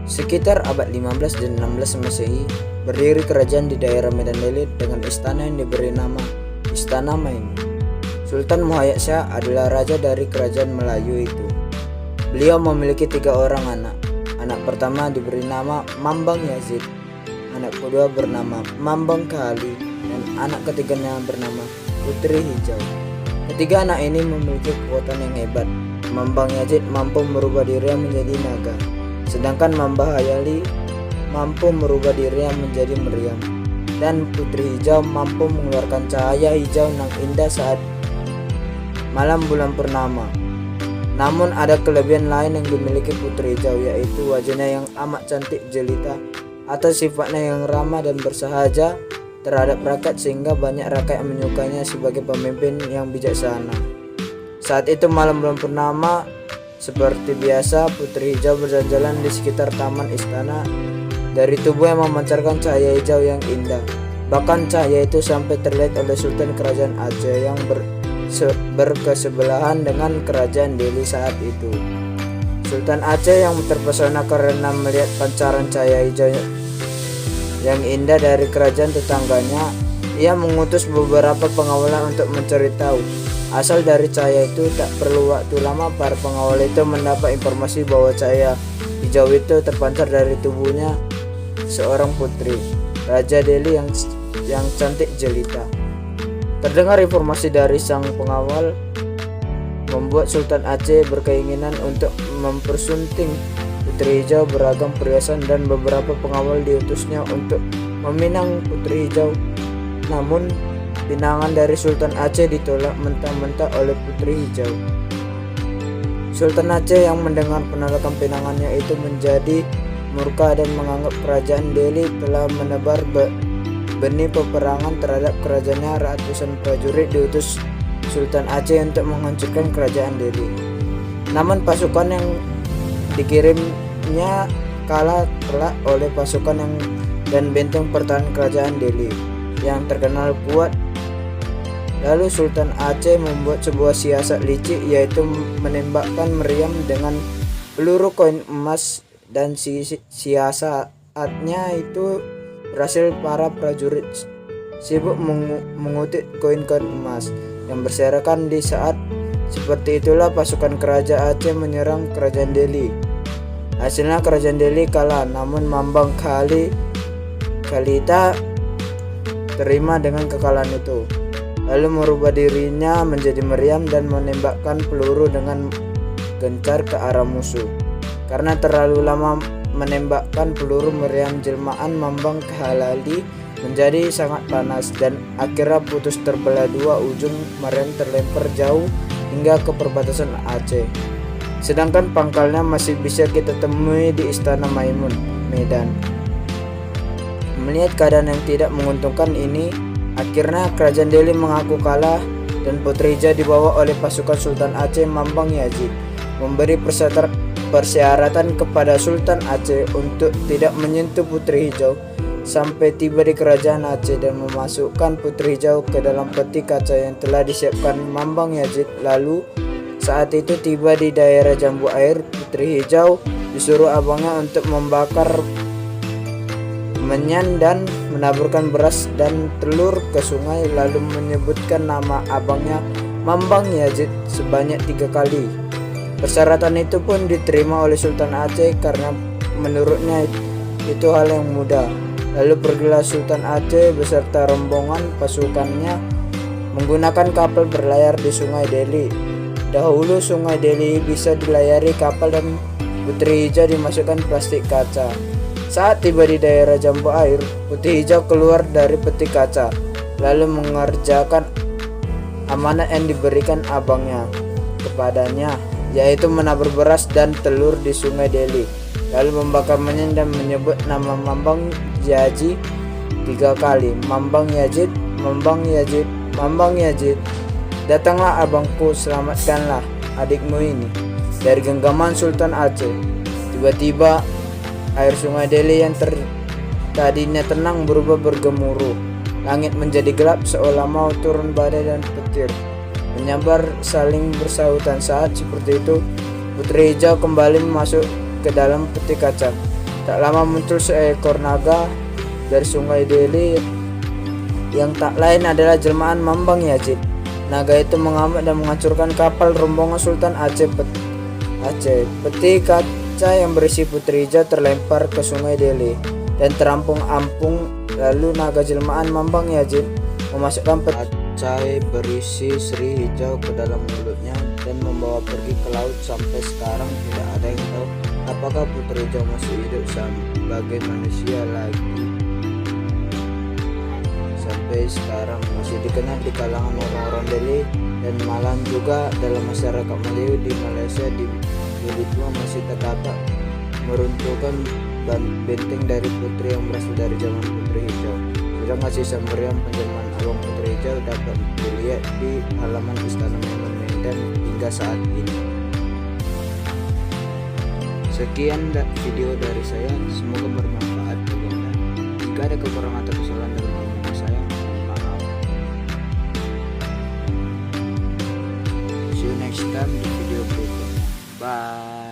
Sekitar abad 15 dan 16 Masehi, berdiri kerajaan di daerah Medan Lele dengan istana yang diberi nama Istana Maimun. Sultan Muhayyad Shah adalah raja dari kerajaan Melayu itu. Beliau memiliki 3 orang anak. Anak pertama diberi nama Mambang Yazid, anak kedua bernama Mambang Kahali, dan anak ketiganya bernama Putri Hijau. Ketiga anak ini memiliki kekuatan yang hebat. Mambang Yazid mampu merubah dirinya menjadi naga, sedangkan Mambang Hayali mampu merubah dirinya menjadi meriam, dan Putri Hijau mampu mengeluarkan cahaya hijau yang indah saat malam bulan purnama. Namun ada kelebihan lain yang dimiliki Putri Hijau, yaitu wajahnya yang amat cantik jelita atau sifatnya yang ramah dan bersahaja terhadap rakyat, sehingga banyak rakyat yang menyukainya sebagai pemimpin yang bijaksana. Saat itu malam bulan purnama, seperti biasa Putri Hijau berjalan-jalan di sekitar taman istana. Dari tubuh yang memancarkan cahaya hijau yang indah. Bahkan cahaya itu sampai terlihat oleh Sultan Kerajaan Aceh yang berkesebelahan dengan Kerajaan Delhi saat itu. Sultan Aceh yang terpesona karena melihat pancaran cahaya hijau yang indah dari kerajaan tetangganya. Ia mengutus beberapa pengawalnya untuk mencari tahu asal dari cahaya itu. Tak perlu waktu lama, para pengawal itu mendapat informasi bahwa cahaya hijau itu terpancar dari tubuhnya seorang putri Raja Delhi yang cantik jelita. Terdengar informasi dari sang pengawal membuat Sultan Aceh berkeinginan untuk mempersunting Putri Hijau beragam perhiasan, dan beberapa pengawal diutusnya untuk meminang Putri Hijau. Namun pinangan dari Sultan Aceh ditolak mentah-mentah oleh Putri Hijau. Sultan Aceh yang mendengar penolakan pinangannya itu menjadi murka dan menganggap kerajaan Delhi telah menebar benih peperangan terhadap kerajaannya. Ratusan prajurit diutus Sultan Aceh untuk menghancurkan kerajaan Delhi. Namun pasukan yang dikirimnya kalah telak oleh pasukan dan benteng pertahanan kerajaan Delhi yang terkenal kuat. Lalu Sultan Aceh membuat sebuah siasat licik, yaitu menembakkan meriam dengan peluru koin emas, dan siasatnya itu berhasil. Para prajurit sibuk mengutip koin-koin emas yang berserakan. Di saat seperti itulah pasukan kerajaan Aceh menyerang kerajaan Delhi. Hasilnya kerajaan Delhi kalah, namun Mambang Kahali tak terima dengan kekalahan itu, lalu merubah dirinya menjadi meriam dan menembakkan peluru dengan gencar ke arah musuh. Karena terlalu lama menembakkan peluru, meriam jelmaan Mambang Kahali menjadi sangat panas, dan akhirnya putus terbelah dua. Ujung meriam terlempar jauh hingga ke perbatasan Aceh, sedangkan pangkalnya masih bisa kita temui di Istana Maimun, Medan. Melihat keadaan yang tidak menguntungkan ini, akhirnya kerajaan Delhi mengaku kalah, dan Putri Hijau dibawa oleh pasukan Sultan Aceh Mambang Yazid, memberi persyaratan kepada Sultan Aceh untuk tidak menyentuh Putri Hijau sampai tiba di kerajaan Aceh, dan memasukkan Putri Hijau ke dalam peti kaca yang telah disiapkan Mambang Yazid. Lalu saat itu tiba di daerah Jambu Air, Putri Hijau disuruh abangnya untuk membakar menyan dan menaburkan beras dan telur ke sungai, lalu menyebutkan nama abangnya Mambang Yazid sebanyak 3 kali. Persyaratan itu pun diterima oleh Sultan Aceh karena menurutnya itu hal yang mudah. Lalu pergilah Sultan Aceh beserta rombongan pasukannya menggunakan kapal berlayar di Sungai Delhi. Dahulu Sungai Delhi bisa dilayari kapal, dan Putri Hijau dimasukkan plastik kaca. Saat tiba di daerah Jambu Air, Putri Hijau keluar dari peti kaca, lalu mengerjakan amanat yang diberikan abangnya kepadanya, yaitu menabur beras dan telur di Sungai Delhi, lalu membakar menyan dan menyebut nama Mambang Yazid 3 kali. Mambang Yazid, Mambang Yazid, Mambang Yazid. Datanglah abangku, selamatkanlah adikmu ini dari genggaman Sultan Aceh. Tiba-tiba air Sungai Delhi yang tadinya tenang berubah bergemuruh. Langit menjadi gelap seolah mau turun badai, dan petir menyabar saling bersahutan. Saat seperti itu Putri Hijau kembali masuk ke dalam peti kaca. Tak lama muncul seekor naga dari sungai Deli yang tak lain adalah jelmaan Mambang Yazid. Naga itu mengamuk dan menghancurkan kapal rombongan Sultan Aceh. Peti kaca yang berisi Putri Hijau terlempar ke sungai Deli dan terampung-ampung. Lalu naga jelmaan Mambang Yazid memasukkan peti kaca berisi Sri Hijau ke dalam mulutnya dan membawa pergi ke laut. Sampai sekarang tidak ada yang tahu apakah Putri Hijau masih hidup sebagai manusia lagi. Sampai sekarang masih dikenal di kalangan orang-orang Deli dan malam juga dalam masyarakat Melayu di Malaysia. Di Bukit Tua masih terdapat meruntuhkan benteng dari putri yang berasal dari zaman Putri Hijau. Sedangkan sisa meriam penjelmaan Abang Putri Hijau dapat dilihat di halaman Istana Maimun Medan hingga saat ini. Sekian video dari saya, semoga bermanfaat bagi Anda. Jika ada kekurangan atau kesalahan dalam video saya, mohon maaf. See you next time di video berikutnya. Bye.